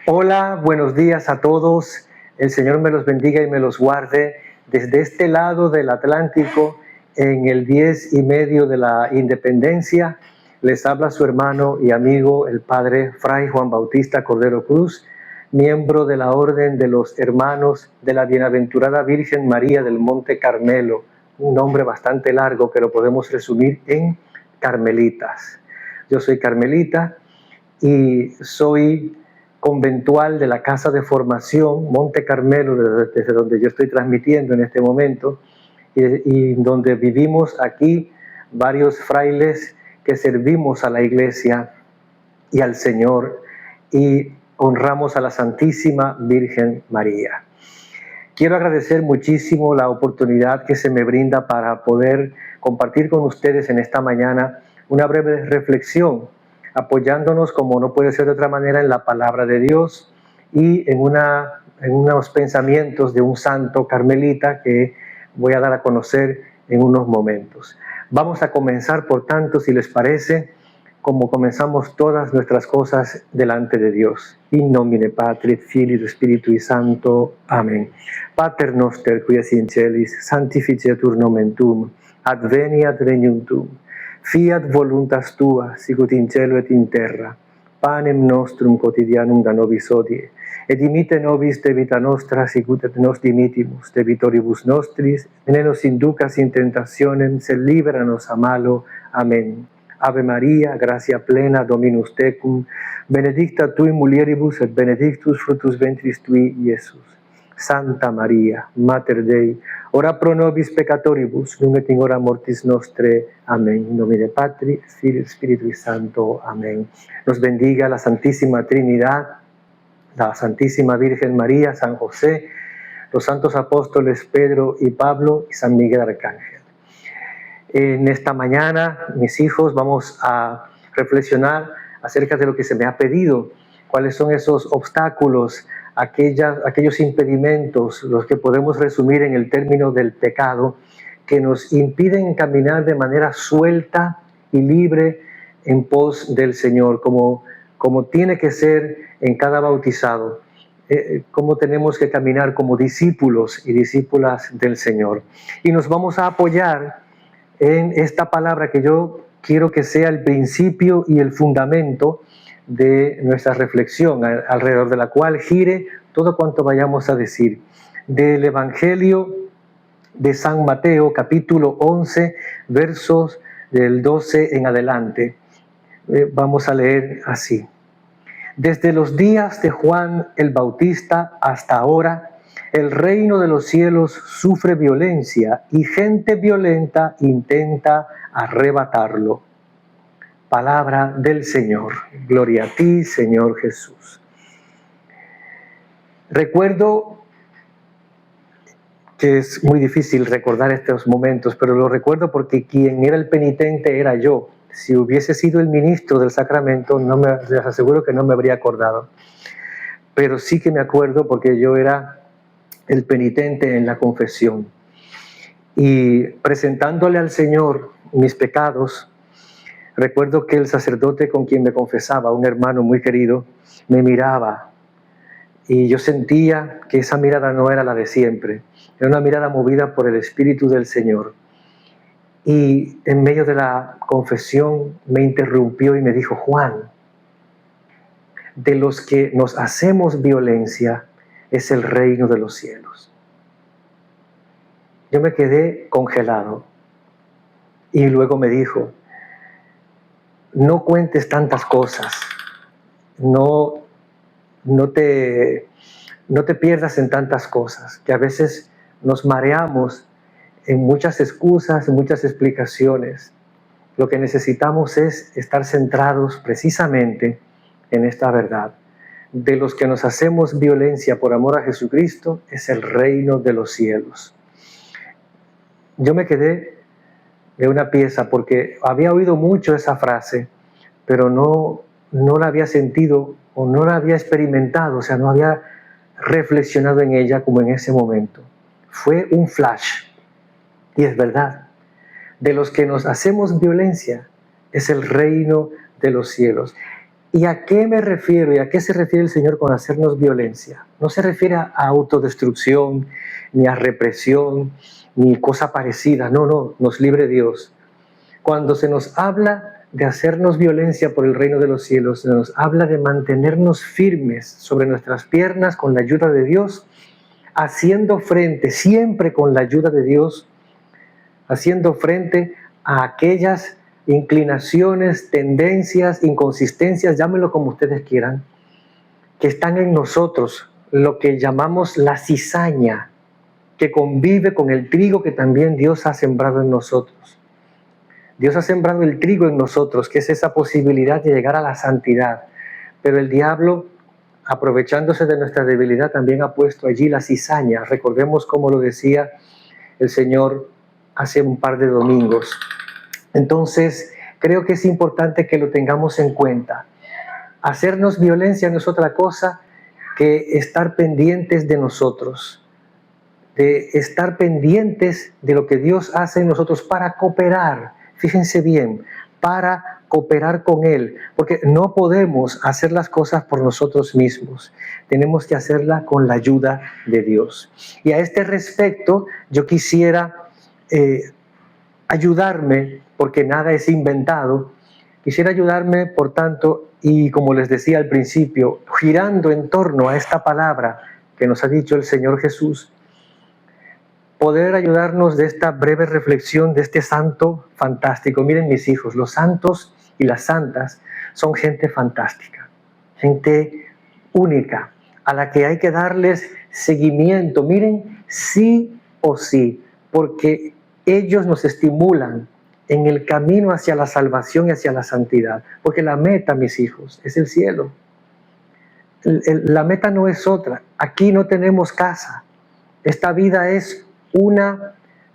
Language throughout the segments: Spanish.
Hola, buenos días a todos. El Señor me los bendiga y me los guarde. Desde este lado del Atlántico, en el 10 y medio de la Independencia, les habla su hermano y amigo, el Padre Fray Juan Bautista Cordero Cruz, miembro de la Orden de los Hermanos de la Bienaventurada Virgen María del Monte Carmelo, un nombre bastante largo que lo podemos resumir en Carmelitas. Yo soy carmelita y soy conventual de la Casa de Formación Monte Carmelo, desde donde yo estoy transmitiendo en este momento, y donde vivimos aquí varios frailes que servimos a la Iglesia y al Señor y honramos a la Santísima Virgen María. Quiero agradecer muchísimo la oportunidad que se me brinda para poder compartir con ustedes en esta mañana una breve reflexión, apoyándonos, como no puede ser de otra manera, en la palabra de Dios y en unos pensamientos de un santo carmelita que voy a dar a conocer en unos momentos. Vamos a comenzar, por tanto, si les parece, como comenzamos todas nuestras cosas delante de Dios. In nomine Patris, Filii, Spiritui Sancto. Amén. Pater noster, qui es in celis, sanctificetur nomen tuum, adveniat regnum tuum, fiat voluntas tua, sicut in cielo et in terra. Panem nostrum quotidianum da nobis hodie, et dimitte nobis debita nostra, sicut et nos dimitimus debitoribus nostris, et ne nos inducas in tentationem, sed libera nos a malo. Amén. Ave Maria, gratia plena, Dominus tecum, benedicta tui mulieribus et benedictus fructus ventris tui, Iesus. Santa Maria, Mater Dei, ora pro nobis peccatoribus, nunc et in hora mortis nostre. Amén. In nomine Patris, Filii, Spiritui Sancto. Amén. Nos bendiga la Santísima Trinidad, la Santísima Virgen María, San José, los santos apóstoles Pedro y Pablo y San Miguel Arcángel. En esta mañana, mis hijos, vamos a reflexionar acerca de lo que se me ha pedido, cuáles son esos obstáculos, aquellos impedimentos, los que podemos resumir en el término del pecado, que nos impiden caminar de manera suelta y libre en pos del Señor, como tiene que ser en cada bautizado, cómo tenemos que caminar como discípulos y discípulas del Señor. Y nos vamos a apoyar en esta palabra que yo quiero que sea el principio y el fundamento de nuestra reflexión, alrededor de la cual gire todo cuanto vayamos a decir. Del Evangelio de San Mateo, capítulo 11, versos del 12 en adelante. Vamos a leer así. Desde los días de Juan el Bautista hasta ahora, el reino de los cielos sufre violencia y gente violenta intenta arrebatarlo. Palabra del Señor. Gloria a ti, Señor Jesús. Recuerdo que es muy difícil recordar estos momentos, pero lo recuerdo porque quien era el penitente era yo. Si hubiese sido el ministro del sacramento, les aseguro que no me habría acordado. Pero sí que me acuerdo porque yo era el penitente en la confesión. Y presentándole al Señor mis pecados, recuerdo que el sacerdote con quien me confesaba, un hermano muy querido, me miraba y yo sentía que esa mirada no era la de siempre, era una mirada movida por el Espíritu del Señor. Y en medio de la confesión me interrumpió y me dijo: Juan, de los que nos hacemos violencia es el reino de los cielos. Yo me quedé congelado y luego me dijo: no cuentes tantas cosas, no te pierdas en tantas cosas, que a veces nos mareamos en muchas excusas, en muchas explicaciones. Lo que necesitamos es estar centrados precisamente en esta verdad. De los que nos hacemos violencia por amor a Jesucristo es el reino de los cielos. Yo me quedé de una pieza porque había oído mucho esa frase, pero no la había sentido o no la había experimentado, o sea, no había reflexionado en ella como en ese momento. Fue un flash. Y es verdad, de los que nos hacemos violencia es el reino de los cielos. ¿Y a qué me refiero y a qué se refiere el Señor con hacernos violencia? No se refiere a autodestrucción, ni a represión, ni cosa parecida. No, no, nos libre Dios. Cuando se nos habla de hacernos violencia por el reino de los cielos, se nos habla de mantenernos firmes sobre nuestras piernas con la ayuda de Dios, haciendo frente, siempre con la ayuda de Dios, haciendo frente a aquellas inclinaciones, tendencias, inconsistencias, llámenlo como ustedes quieran, que están en nosotros, lo que llamamos la cizaña, que convive con el trigo que también Dios ha sembrado en nosotros. Dios ha sembrado el trigo en nosotros, que es esa posibilidad de llegar a la santidad, pero el diablo, aprovechándose de nuestra debilidad, también ha puesto allí la cizaña. Recordemos cómo lo decía el Señor hace un par de domingos. Entonces, creo que es importante que lo tengamos en cuenta. Hacernos violencia no es otra cosa que estar pendientes de nosotros, de estar pendientes de lo que Dios hace en nosotros para cooperar. Fíjense bien, para cooperar con Él, porque no podemos hacer las cosas por nosotros mismos. Tenemos que hacerla con la ayuda de Dios. Y a este respecto, yo quisiera ayudarme, porque nada es inventado, quisiera ayudarme, por tanto, y como les decía al principio, girando en torno a esta palabra que nos ha dicho el Señor Jesús, poder ayudarnos de esta breve reflexión de este santo fantástico. Miren mis hijos, los santos y las santas son gente fantástica, gente única, a la que hay que darles seguimiento. Miren, sí o sí, porque ellos nos estimulan en el camino hacia la salvación y hacia la santidad. Porque la meta, mis hijos, es el cielo. La meta no es otra. Aquí no tenemos casa. Esta vida es una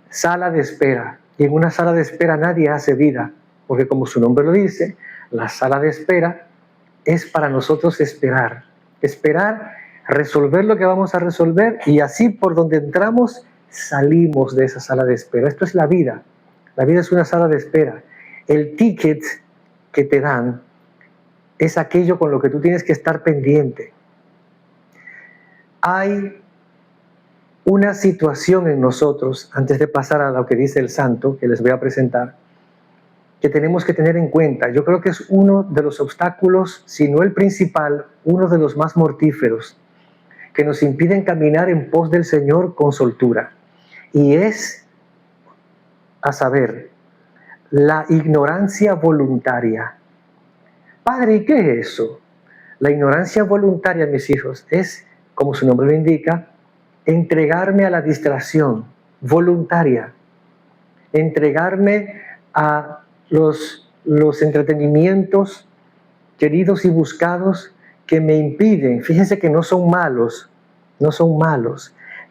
sala de espera. Y en una sala de espera nadie hace vida. Porque como su nombre lo dice, la sala de espera es para nosotros esperar. Esperar, resolver lo que vamos a resolver y así por donde entramos salimos de esa sala de espera. Esto es la vida. La vida es una sala de espera. El ticket que te dan es aquello con lo que tú tienes que estar pendiente. Hay una situación en nosotros, antes de pasar a lo que dice el santo, que les voy a presentar, que tenemos que tener en cuenta. Yo creo que es uno de los obstáculos, si no el principal, uno de los más mortíferos, que nos impiden caminar en pos del Señor con soltura. Y es, a saber, la ignorancia voluntaria. Padre, ¿y qué es eso? La ignorancia voluntaria, mis hijos, es, como su nombre lo indica, entregarme a la distracción voluntaria, entregarme a los entretenimientos queridos y buscados que me impiden. Fíjense que no son malos,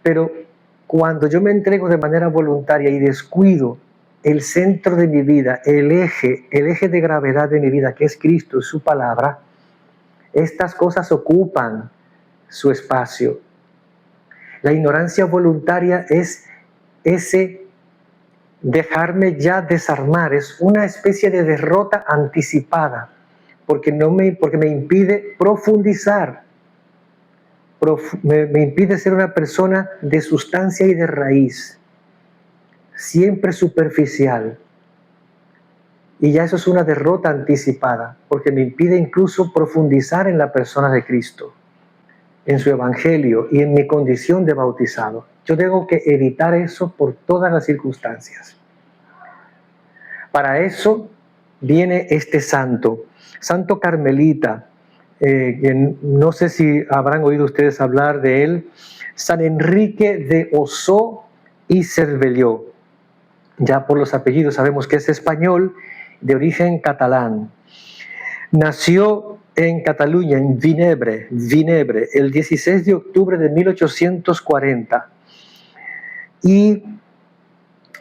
pero cuando yo me entrego de manera voluntaria y descuido el centro de mi vida, el eje de gravedad de mi vida, que es Cristo y su palabra, estas cosas ocupan su espacio. La ignorancia voluntaria es ese dejarme ya desarmar, es una especie de derrota anticipada, porque me impide profundizar, me impide ser una persona de sustancia y de raíz, siempre superficial. Y ya eso es una derrota anticipada, porque me impide incluso profundizar en la persona de Cristo, en su evangelio y en mi condición de bautizado. Yo tengo que evitar eso por todas las circunstancias. Para eso viene este santo carmelita, no sé si habrán oído ustedes hablar de él, San Enrique de Ossó y Cervelló. Ya por los apellidos sabemos que es español, de origen catalán. Nació en Cataluña, en Vinebre, el 16 de octubre de 1840 y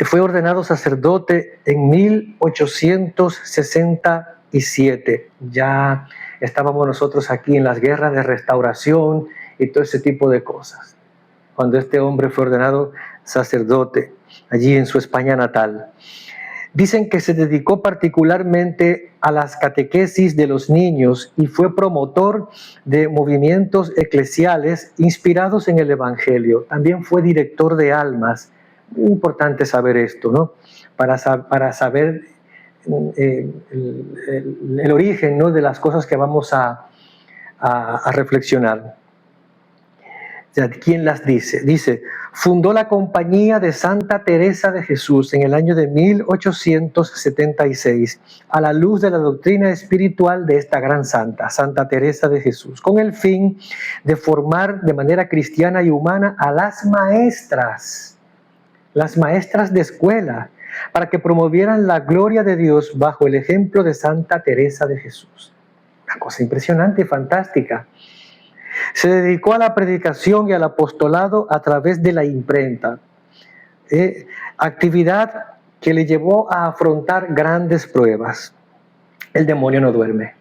fue ordenado sacerdote en 1867. Ya estábamos nosotros aquí en las guerras de restauración y todo ese tipo de cosas, cuando este hombre fue ordenado sacerdote allí en su España natal. Dicen que se dedicó particularmente a las catequesis de los niños y fue promotor de movimientos eclesiales inspirados en el Evangelio. También fue director de almas. Muy importante saber esto, ¿no? Para saber el origen, ¿no?, de las cosas que vamos a reflexionar. ¿Quién las dice? Dice, fundó la Compañía de Santa Teresa de Jesús en el año de 1876, a la luz de la doctrina espiritual de esta gran santa, Santa Teresa de Jesús, con el fin de formar de manera cristiana y humana a las maestras de escuela, para que promovieran la gloria de Dios bajo el ejemplo de Santa Teresa de Jesús. Una cosa impresionante y fantástica. Se dedicó a la predicación y al apostolado a través de la imprenta, actividad que le llevó a afrontar grandes pruebas. El demonio no duerme.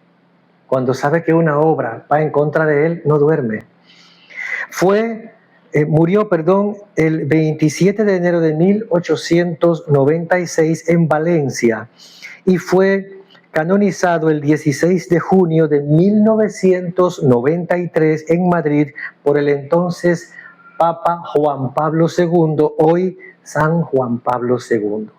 Cuando sabe que una obra va en contra de él, no duerme. Murió el 27 de enero de 1896 en Valencia y fue canonizado el 16 de junio de 1993 en Madrid por el entonces Papa Juan Pablo II, hoy San Juan Pablo II.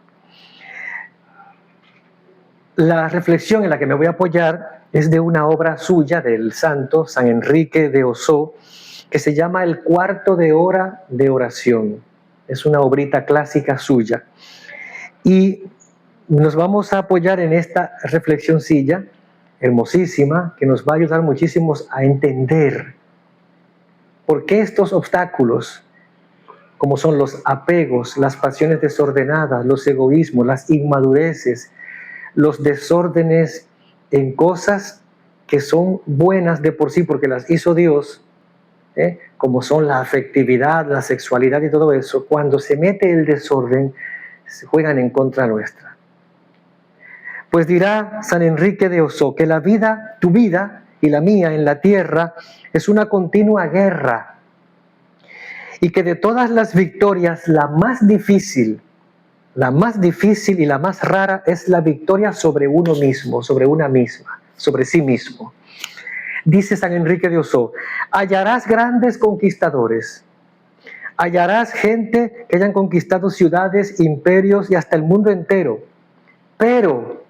La reflexión en la que me voy a apoyar es de una obra suya del santo San Enrique de Osó, que se llama El cuarto de hora de oración. Es una obrita clásica suya. Y nos vamos a apoyar en esta reflexioncilla hermosísima que nos va a ayudar muchísimo a entender por qué estos obstáculos, como son los apegos, las pasiones desordenadas, los egoísmos, las inmadureces, los desórdenes en cosas que son buenas de por sí porque las hizo Dios, como son la afectividad, la sexualidad y todo eso, cuando se mete el desorden, se juegan en contra nuestra. Pues dirá San Enrique de Osó que la vida, tu vida y la mía en la tierra, es una continua guerra y que de todas las victorias la más difícil y la más rara es la victoria sobre uno mismo, sobre una misma, sobre sí mismo. Dice San Enrique de Osó, hallarás grandes conquistadores, hallarás gente que hayan conquistado ciudades, imperios y hasta el mundo entero, pero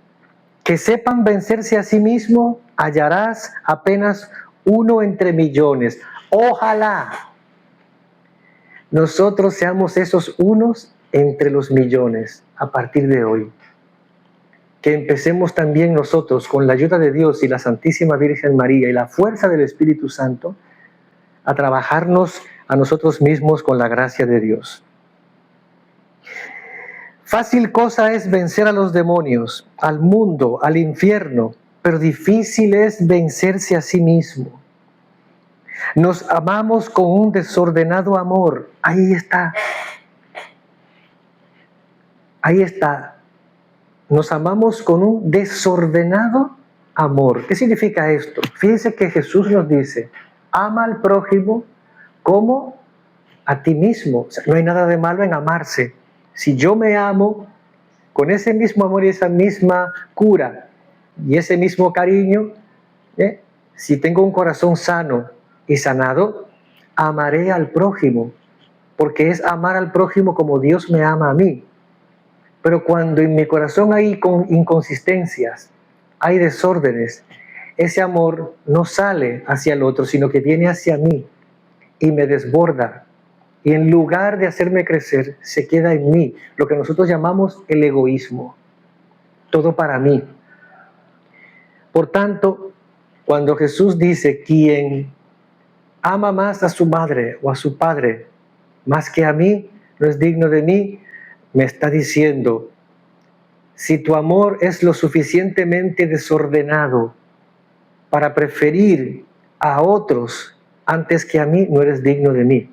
que sepan vencerse a sí mismo, hallarás apenas uno entre millones. Ojalá nosotros seamos esos unos entre los millones a partir de hoy. Que empecemos también nosotros, con la ayuda de Dios y la Santísima Virgen María y la fuerza del Espíritu Santo, a trabajarnos a nosotros mismos con la gracia de Dios. Fácil cosa es vencer a los demonios, al mundo, al infierno, pero difícil es vencerse a sí mismo. Nos amamos con un desordenado amor. Ahí está. Nos amamos con un desordenado amor. ¿Qué significa esto? Fíjense que Jesús nos dice, ama al prójimo como a ti mismo. O sea, no hay nada de malo en amarse. Si yo me amo con ese mismo amor y esa misma cura y ese mismo cariño, si tengo un corazón sano y sanado, amaré al prójimo, porque es amar al prójimo como Dios me ama a mí. Pero cuando en mi corazón hay inconsistencias, hay desórdenes, ese amor no sale hacia el otro, sino que viene hacia mí y me desborda. Y en lugar de hacerme crecer, se queda en mí, lo que nosotros llamamos el egoísmo. Todo para mí. Por tanto, cuando Jesús dice, quien ama más a su madre o a su padre más que a mí, no es digno de mí, me está diciendo, si tu amor es lo suficientemente desordenado para preferir a otros antes que a mí, no eres digno de mí.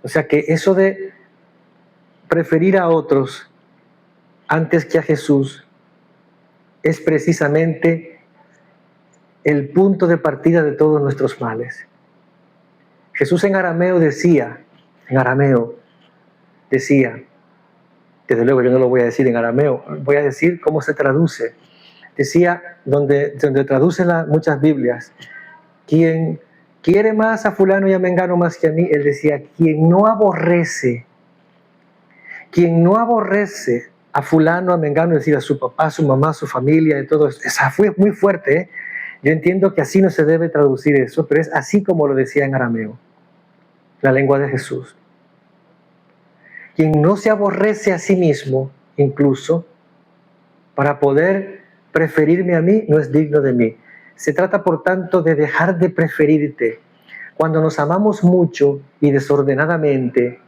O sea que eso de preferir a otros antes que a Jesús es precisamente el punto de partida de todos nuestros males. Jesús en arameo decía, te Desde luego yo no lo voy a decir en arameo, voy a decir cómo se traduce. Decía, donde traducen muchas Biblias, quien quiere más a fulano y a mengano más que a mí, él decía, quien no aborrece a fulano, a mengano, es decir, a su papá, a su mamá, a su familia, de todo eso. Esa fue muy fuerte, ¿eh? Yo entiendo que así no se debe traducir eso, pero es así como lo decía en arameo, la lengua de Jesús. Quien no se aborrece a sí mismo, incluso, para poder preferirme a mí, no es digno de mí. Se trata, por tanto, de dejar de preferirte. Cuando nos amamos mucho y desordenadamente,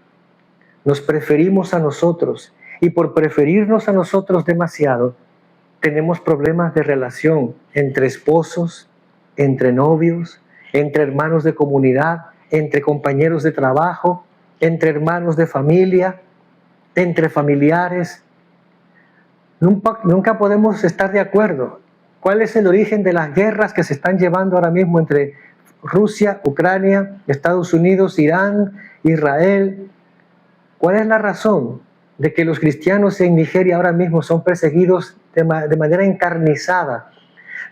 nos preferimos a nosotros, y por preferirnos a nosotros demasiado, tenemos problemas de relación entre esposos, entre novios, entre hermanos de comunidad, entre compañeros de trabajo, entre hermanos de familia, entre familiares. Nunca podemos estar de acuerdo. ¿Cuál es el origen de las guerras que se están llevando ahora mismo entre Rusia, Ucrania, Estados Unidos, Irán, Israel? ¿Cuál es la razón de que los cristianos en Nigeria ahora mismo son perseguidos de manera encarnizada?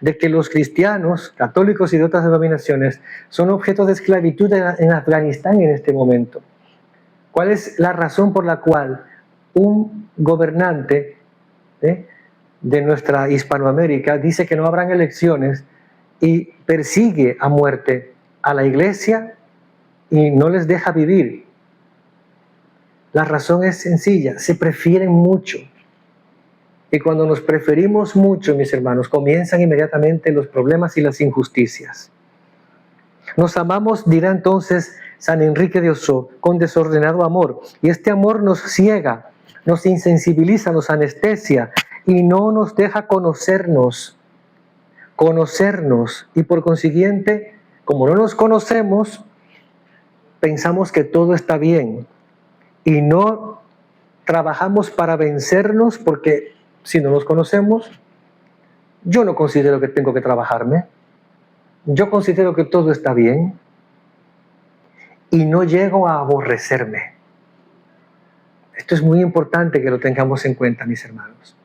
De que los cristianos, católicos y de otras denominaciones, son objeto de esclavitud en Afganistán en este momento. ¿Cuál es la razón por la cual un gobernante de nuestra Hispanoamérica dice que no habrán elecciones y persigue a muerte a la iglesia y no les deja vivir? La razón es sencilla, se prefieren mucho. Y cuando nos preferimos mucho, mis hermanos, comienzan inmediatamente los problemas y las injusticias. Nos amamos, dirá entonces San Enrique de Ossó, con desordenado amor. Y este amor nos ciega, nos insensibiliza, nos anestesia y no nos deja conocernos. Y por consiguiente, como no nos conocemos, pensamos que todo está bien. Y no trabajamos para vencernos porque si no nos conocemos, yo no considero que tengo que trabajarme. Yo considero que todo está bien y no llego a aborrecerme. Esto es muy importante que lo tengamos en cuenta, mis hermanos.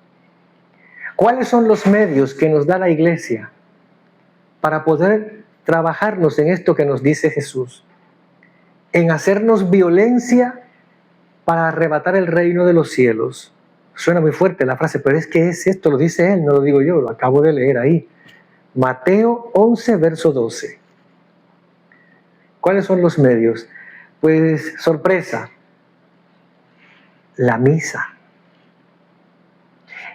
¿Cuáles son los medios que nos da la Iglesia para poder trabajarnos en esto que nos dice Jesús? En hacernos violencia para arrebatar el reino de los cielos. Suena muy fuerte la frase, pero es que es esto, lo dice él, no lo digo yo, lo acabo de leer ahí. Mateo 11, verso 12. ¿Cuáles son los medios? Pues, sorpresa, la misa.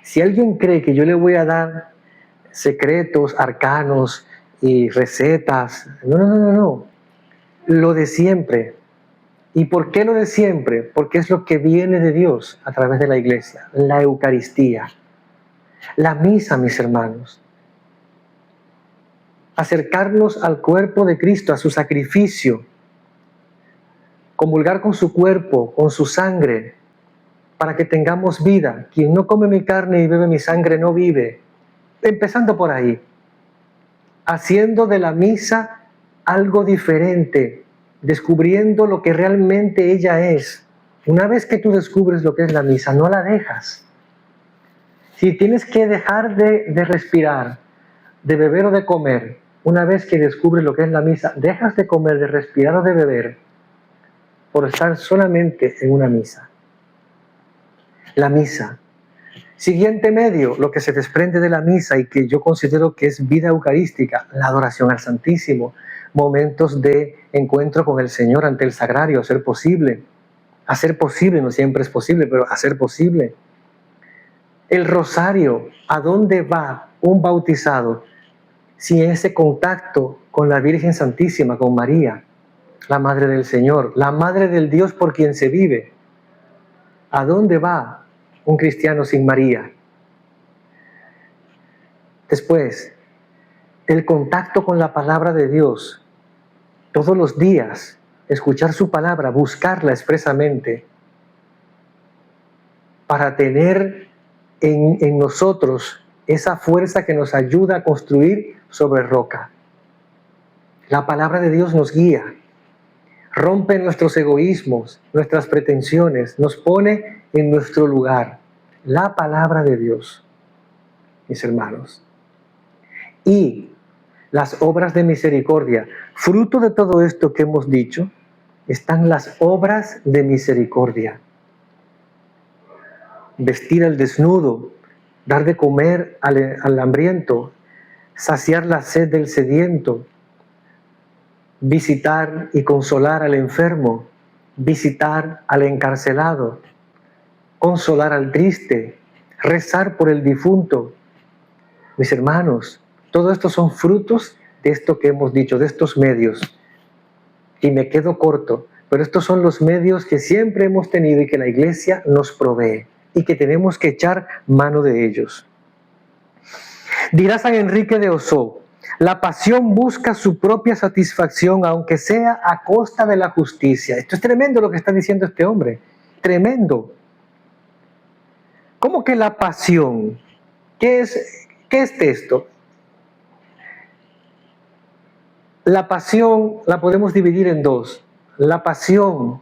Si alguien cree que yo le voy a dar secretos, arcanos y recetas, no. Lo de siempre. ¿Y por qué lo de siempre? Porque es lo que viene de Dios a través de la iglesia, la Eucaristía, la misa, mis hermanos. Acercarnos al cuerpo de Cristo, a su sacrificio, comulgar con su cuerpo, con su sangre, para que tengamos vida. Quien no come mi carne y bebe mi sangre no vive. Empezando por ahí, haciendo de la misa algo diferente, descubriendo lo que realmente ella es. Una vez que tú descubres lo que es la misa, no la dejas. Si tienes que dejar de respirar, de beber o de comer, una vez que descubres lo que es la misa, dejas de comer, de respirar o de beber por estar solamente en una misa. La misa. Siguiente medio, lo que se desprende de la misa y que yo considero que es vida eucarística, la adoración al Santísimo. Momentos de encuentro con el Señor ante el sagrario, a ser posible, no siempre es posible, pero a ser posible. El rosario, ¿a dónde va un bautizado si en ese contacto con la Virgen Santísima, con María, la Madre del Señor, la Madre del Dios por quien se vive? ¿A dónde va un cristiano sin María? Después, el contacto con la palabra de Dios. Todos los días, escuchar su palabra, buscarla expresamente, para tener en nosotros esa fuerza que nos ayuda a construir sobre roca. La palabra de Dios nos guía, rompe nuestros egoísmos, nuestras pretensiones, nos pone en nuestro lugar la palabra de Dios, mis hermanos, y las obras de misericordia. Fruto de todo esto que hemos dicho están las obras de misericordia. Vestir al desnudo, dar de comer al hambriento, saciar la sed del sediento, visitar y consolar al enfermo, visitar al encarcelado, consolar al triste, rezar por el difunto. Mis hermanos, todo esto son frutos de esto que hemos dicho, de estos medios. Y me quedo corto, pero estos son los medios que siempre hemos tenido y que la Iglesia nos provee y que tenemos que echar mano de ellos. Dirá San Enrique de Ossó: la pasión busca su propia satisfacción, aunque sea a costa de la justicia. Esto es tremendo lo que está diciendo este hombre. Tremendo. ¿Cómo que la pasión? ¿Qué es esto? La pasión la podemos dividir en dos. La pasión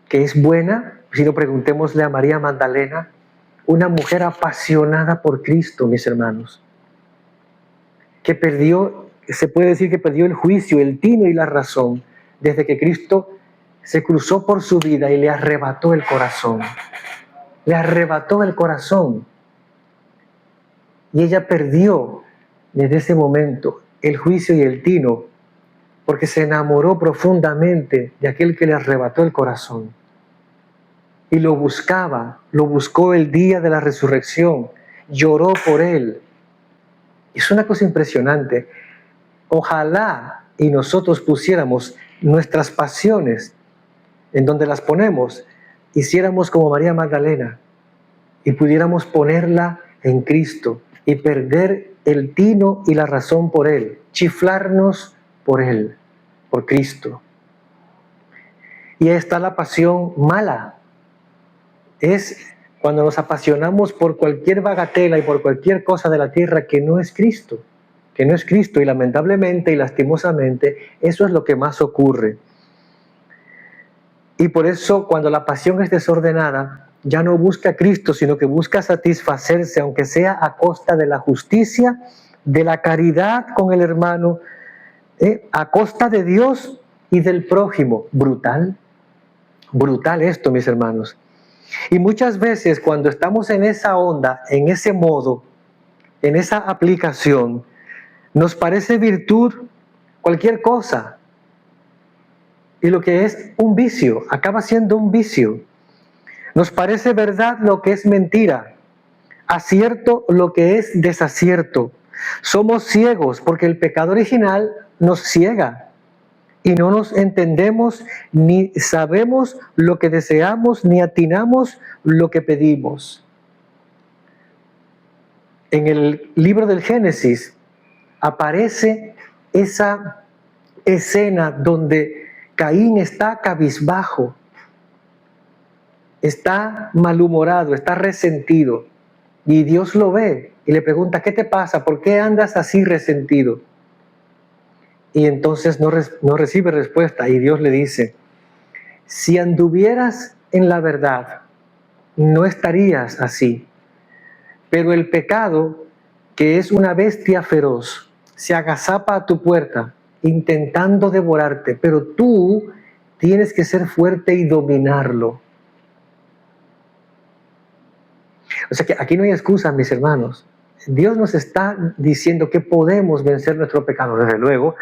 que es buena, si no, preguntémosle a María Magdalena, una mujer apasionada por Cristo, mis hermanos, que se puede decir que perdió el juicio, el tino y la razón, desde que Cristo se cruzó por su vida y le arrebató el corazón. Le arrebató el corazón. Y ella perdió desde ese momento el juicio y el tino, porque se enamoró profundamente de aquel que le arrebató el corazón. Y lo buscó el día de la resurrección, lloró por él. Es una cosa impresionante. Ojalá y nosotros pusiéramos nuestras pasiones en donde las ponemos, hiciéramos como María Magdalena y pudiéramos ponerla en Cristo y perder el tino y la razón por Él, chiflarnos por Él, por Cristo. Y ahí está la pasión mala. Es cuando nos apasionamos por cualquier bagatela y por cualquier cosa de la tierra que no es Cristo. Que no es Cristo, y lamentablemente y lastimosamente eso es lo que más ocurre. Y por eso cuando la pasión es desordenada, ya no busca a Cristo, sino que busca satisfacerse, aunque sea a costa de la justicia, de la caridad con el hermano, a costa de Dios y del prójimo. Brutal, brutal esto, mis hermanos. Y muchas veces cuando estamos en esa onda, en ese modo, en esa aplicación, nos parece virtud cualquier cosa. Y lo que es un vicio, acaba siendo un vicio. Nos parece verdad lo que es mentira, acierto lo que es desacierto. Somos ciegos porque el pecado original nos ciega y no nos entendemos ni sabemos lo que deseamos ni atinamos lo que pedimos. En el libro del Génesis aparece esa escena donde Caín está cabizbajo, está malhumorado, está resentido. Y Dios lo ve y le pregunta: ¿qué te pasa? ¿Por qué andas así resentido? Y entonces no recibe respuesta. Y Dios le dice: si anduvieras en la verdad, no estarías así. Pero el pecado, que es una bestia feroz, se agazapa a tu puerta intentando devorarte, pero tú tienes que ser fuerte y dominarlo. O sea que aquí no hay excusa, mis hermanos. Dios nos está diciendo que podemos vencer nuestro pecado. Desde luego,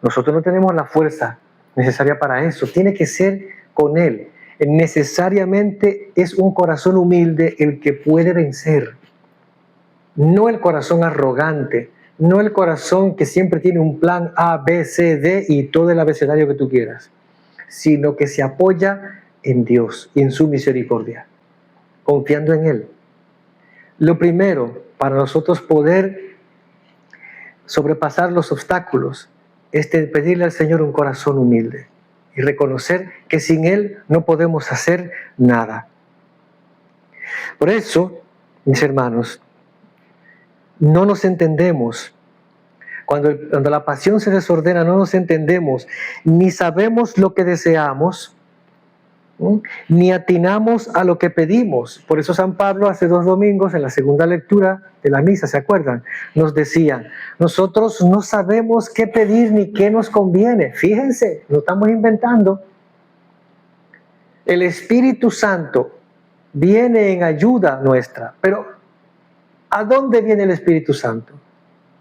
nosotros no tenemos la fuerza necesaria para eso. Tiene que ser con Él. Necesariamente es un corazón humilde el que puede vencer. No el corazón arrogante, no el corazón que siempre tiene un plan A, B, C, D y todo el abecedario que tú quieras, sino que se apoya en Dios y en su misericordia, confiando en Él. Lo primero, para nosotros poder sobrepasar los obstáculos, es pedirle al Señor un corazón humilde y reconocer que sin Él no podemos hacer nada. Por eso, mis hermanos, no nos entendemos. Cuando la pasión se desordena, no nos entendemos, ni sabemos lo que deseamos, ni atinamos a lo que pedimos. Por eso San Pablo hace 2 domingos en la segunda lectura de la misa, ¿se acuerdan? Nos decía, nosotros no sabemos qué pedir ni qué nos conviene. Fíjense, no estamos inventando. El Espíritu Santo viene en ayuda nuestra, pero ¿a dónde viene el Espíritu Santo?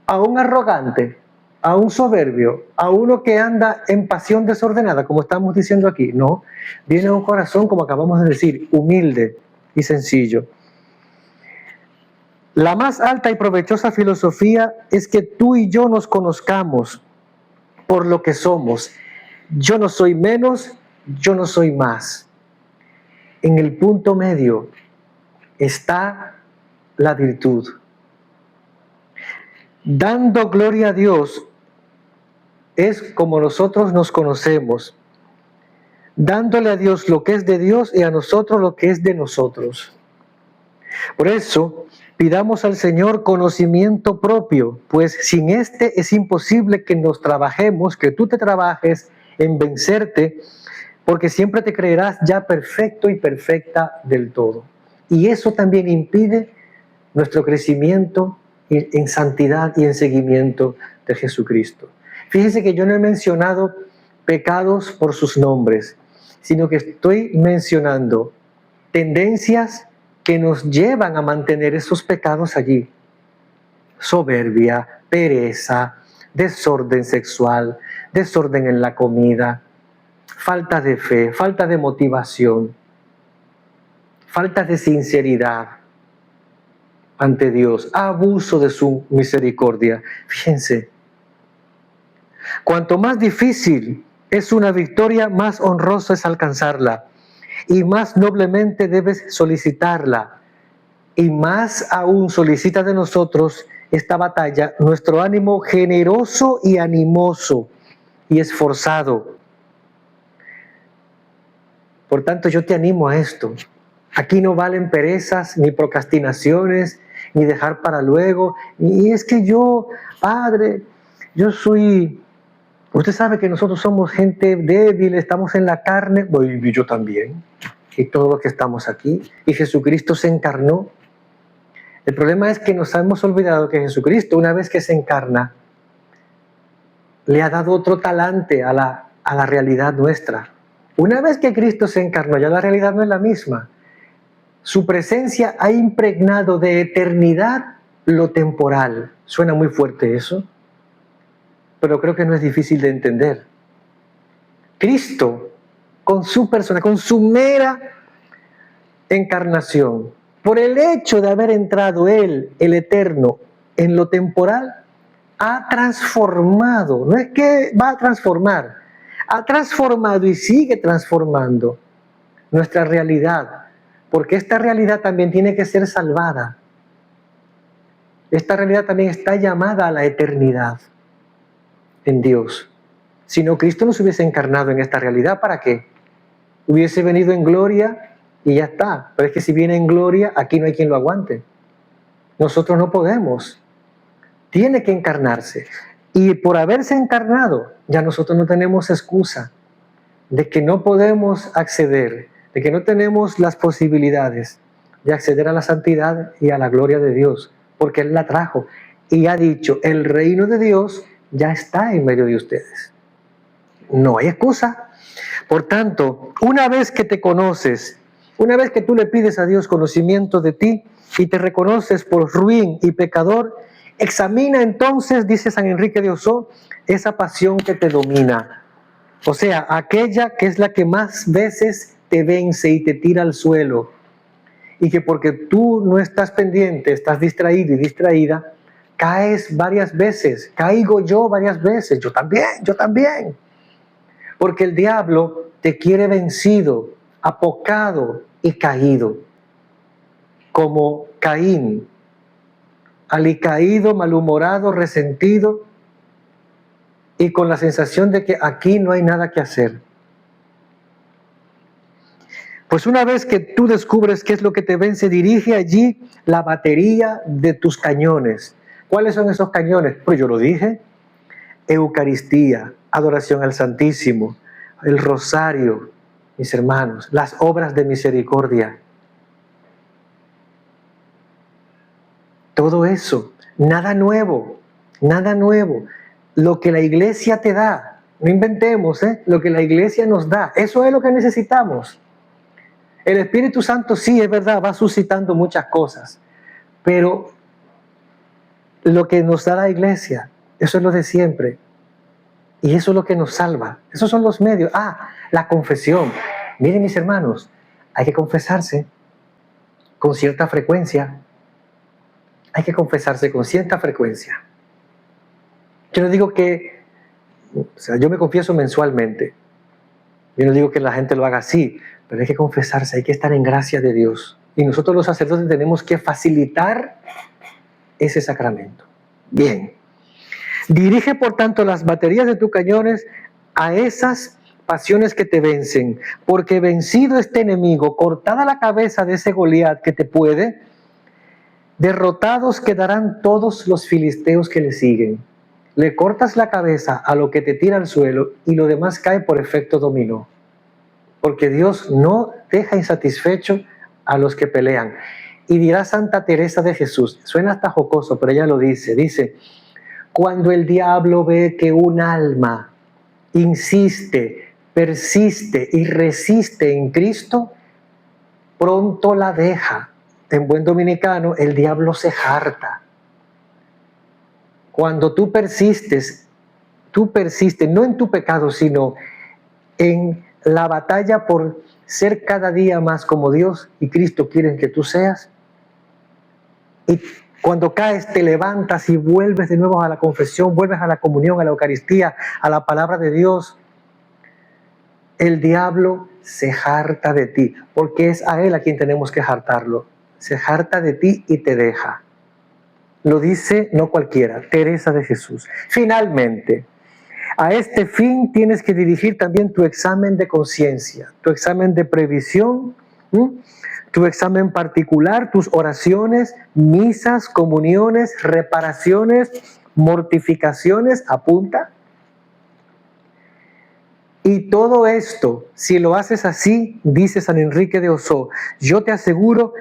¿A un arrogante? ¿A un soberbio? ¿A uno que anda en pasión desordenada, como estamos diciendo aquí? No, viene a un corazón, como acabamos de decir, humilde y sencillo. La más alta y provechosa filosofía es que tú y yo nos conozcamos por lo que somos. Yo no soy menos, yo no soy más. En el punto medio está la virtud. Dando gloria a Dios es como nosotros nos conocemos, dándole a Dios lo que es de Dios y a nosotros lo que es de nosotros. Por eso, pidamos al Señor conocimiento propio, pues sin este es imposible que nos trabajemos, que tú te trabajes en vencerte, porque siempre te creerás ya perfecto y perfecta del todo. Y eso también impide nuestro crecimiento en santidad y en seguimiento de Jesucristo. Fíjense que yo no he mencionado pecados por sus nombres, sino que estoy mencionando tendencias que nos llevan a mantener esos pecados allí. Soberbia, pereza, desorden sexual, desorden en la comida, falta de fe, falta de motivación, falta de sinceridad ante Dios, abuso de su misericordia. Fíjense, cuanto más difícil es una victoria, más honroso es alcanzarla y más noblemente debes solicitarla. Y más aún solicita de nosotros esta batalla nuestro ánimo generoso y animoso y esforzado. Por tanto, yo te animo a esto. Aquí no valen perezas, ni procrastinaciones, ni dejar para luego. Y es que yo, Padre, yo soy... Usted sabe que nosotros somos gente débil, estamos en la carne, y yo también, y todos los que estamos aquí. Y Jesucristo se encarnó. El problema es que nos hemos olvidado que Jesucristo, una vez que se encarna, le ha dado otro talante a la realidad nuestra. Una vez que Cristo se encarnó, ya la realidad no es la misma. Su presencia ha impregnado de eternidad lo temporal. Suena muy fuerte eso, pero creo que no es difícil de entender. Cristo, con su persona, con su mera encarnación, por el hecho de haber entrado Él, el Eterno, en lo temporal, ha transformado, no es que va a transformar, ha transformado y sigue transformando nuestra realidad, porque esta realidad también tiene que ser salvada. Esta realidad también está llamada a la eternidad en Dios. Si no, Cristo no se hubiese encarnado en esta realidad, ¿para qué? Hubiese venido en gloria y ya está. Pero es que si viene en gloria, aquí no hay quien lo aguante. Nosotros no podemos. Tiene que encarnarse. Y por haberse encarnado, ya nosotros no tenemos excusa de que no podemos acceder, de que no tenemos las posibilidades de acceder a la santidad y a la gloria de Dios, porque Él la trajo y ha dicho, el reino de Dios ya está en medio de ustedes. No hay excusa. Por tanto, una vez que te conoces, una vez que tú le pides a Dios conocimiento de ti y te reconoces por ruin y pecador, examina entonces, dice San Enrique de Osó, esa pasión que te domina. O sea, aquella que es la que más veces te vence y te tira al suelo. Y que porque tú no estás pendiente, estás distraído y distraída, caes varias veces. Caigo yo varias veces. Yo también. Porque el diablo te quiere vencido, apocado y caído. Como Caín, alicaído, malhumorado, resentido y con la sensación de que aquí no hay nada que hacer. Pues una vez que tú descubres qué es lo que te vence, dirige allí la batería de tus cañones. ¿Cuáles son esos cañones? Pues yo lo dije, Eucaristía, adoración al Santísimo, el rosario, mis hermanos, las obras de misericordia. Todo eso, nada nuevo, nada nuevo. Lo que la iglesia te da, no inventemos, lo que la iglesia nos da, eso es lo que necesitamos. El Espíritu Santo sí, es verdad, va suscitando muchas cosas, pero lo que nos da la iglesia, eso es lo de siempre. Y eso es lo que nos salva. Esos son los medios. La confesión. Miren, mis hermanos, hay que confesarse con cierta frecuencia. Hay que confesarse con cierta frecuencia. Yo no digo que, yo me confieso mensualmente. Yo no digo que la gente lo haga así, pero hay que confesarse, hay que estar en gracia de Dios. Y nosotros los sacerdotes tenemos que facilitar ese sacramento. Bien. Dirige, por tanto, las baterías de tus cañones a esas pasiones que te vencen, porque vencido este enemigo, cortada la cabeza de ese Goliat que te puede, derrotados quedarán todos los filisteos que le siguen. Le cortas la cabeza a lo que te tira al suelo y lo demás cae por efecto dominó. Porque Dios no deja insatisfecho a los que pelean. Y dirá Santa Teresa de Jesús, suena hasta jocoso, pero ella lo dice, cuando el diablo ve que un alma insiste, persiste y resiste en Cristo, pronto la deja. En buen dominicano, el diablo se harta. Cuando tú persistes no en tu pecado, sino en la batalla por ser cada día más como Dios y Cristo quieren que tú seas. Y cuando caes, te levantas y vuelves de nuevo a la confesión, vuelves a la comunión, a la Eucaristía, a la palabra de Dios. El diablo se harta de ti, porque es a él a quien tenemos que hartarlo. Se harta de ti y te deja. Lo dice no cualquiera, Teresa de Jesús. Finalmente, a este fin tienes que dirigir también tu examen de conciencia, tu examen de previsión, tu examen particular, tus oraciones, misas, comuniones, reparaciones, mortificaciones, apunta. Y todo esto, si lo haces así, dice San Enrique de Osó, yo te aseguro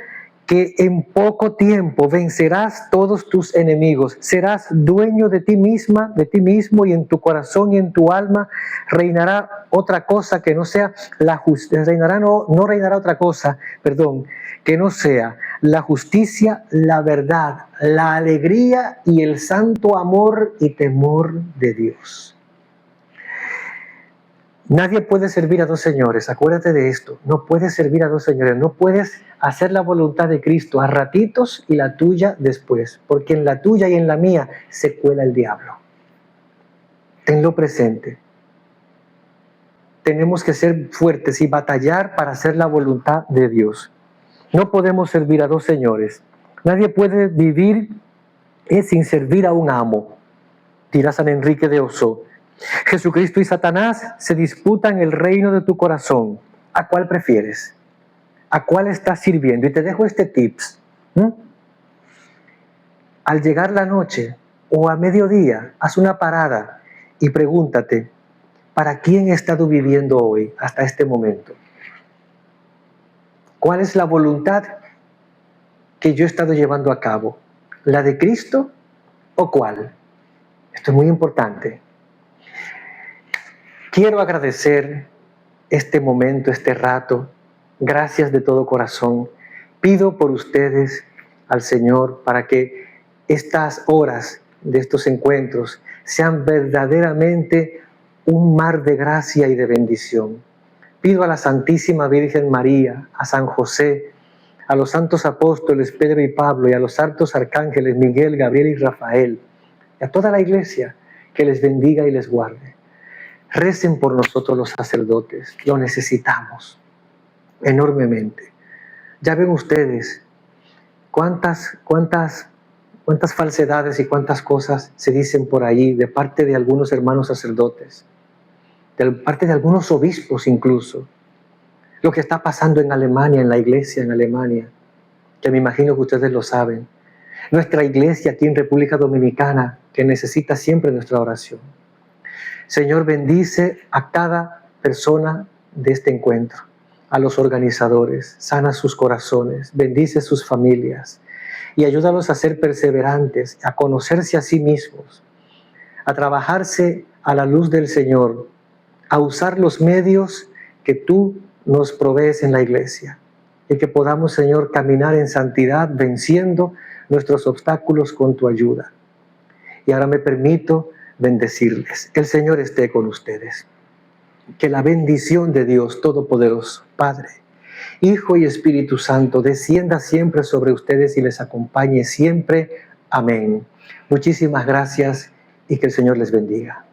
que en poco tiempo vencerás todos tus enemigos, serás dueño de ti misma, de ti mismo, y en tu corazón y en tu alma reinará otra cosa que no sea la justicia, no reinará otra cosa, que no sea la justicia, la verdad, la alegría y el santo amor y temor de Dios. Nadie puede servir a dos señores, acuérdate de esto, no puedes servir a dos señores, no puedes hacer la voluntad de Cristo a ratitos y la tuya después, porque en la tuya y en la mía se cuela el diablo. Tenlo presente. Tenemos que ser fuertes y batallar para hacer la voluntad de Dios. No podemos servir a dos señores. Nadie puede vivir sin servir a un amo, dirá San Enrique de Osó. Jesucristo y Satanás se disputan el reino de tu corazón. ¿A cuál prefieres? ¿A cuál estás sirviendo? Y te dejo este tips. Al llegar la noche o a mediodía, haz una parada y pregúntate, ¿para quién he estado viviendo hoy hasta este momento? ¿Cuál es la voluntad que yo he estado llevando a cabo? ¿La de Cristo o cuál? Esto es muy importante. Quiero agradecer este momento, este rato. Gracias de todo corazón. Pido por ustedes al Señor para que estas horas de estos encuentros sean verdaderamente un mar de gracia y de bendición. Pido a la Santísima Virgen María, a San José, a los santos apóstoles Pedro y Pablo y a los santos arcángeles Miguel, Gabriel y Rafael, y a toda la iglesia que les bendiga y les guarde. Recen por nosotros los sacerdotes, lo necesitamos enormemente. Ya ven ustedes cuántas falsedades y cuántas cosas se dicen por allí de parte de algunos hermanos sacerdotes, de parte de algunos obispos incluso. Lo que está pasando en Alemania, en la iglesia en Alemania, que me imagino que ustedes lo saben. Nuestra iglesia aquí en República Dominicana, que necesita siempre nuestra oración. Señor, bendice a cada persona de este encuentro. a los organizadores, sana sus corazones, bendice sus familias y ayúdalos a ser perseverantes, a conocerse a sí mismos, a trabajarse a la luz del Señor, a usar los medios que tú nos provees en la iglesia y que podamos, Señor, caminar en santidad, venciendo nuestros obstáculos con tu ayuda. Y ahora me permito bendecirles. El Señor esté con ustedes. Que la bendición de Dios Todopoderoso, Padre, Hijo y Espíritu Santo, descienda siempre sobre ustedes y les acompañe siempre. Amén. Muchísimas gracias y que el Señor les bendiga.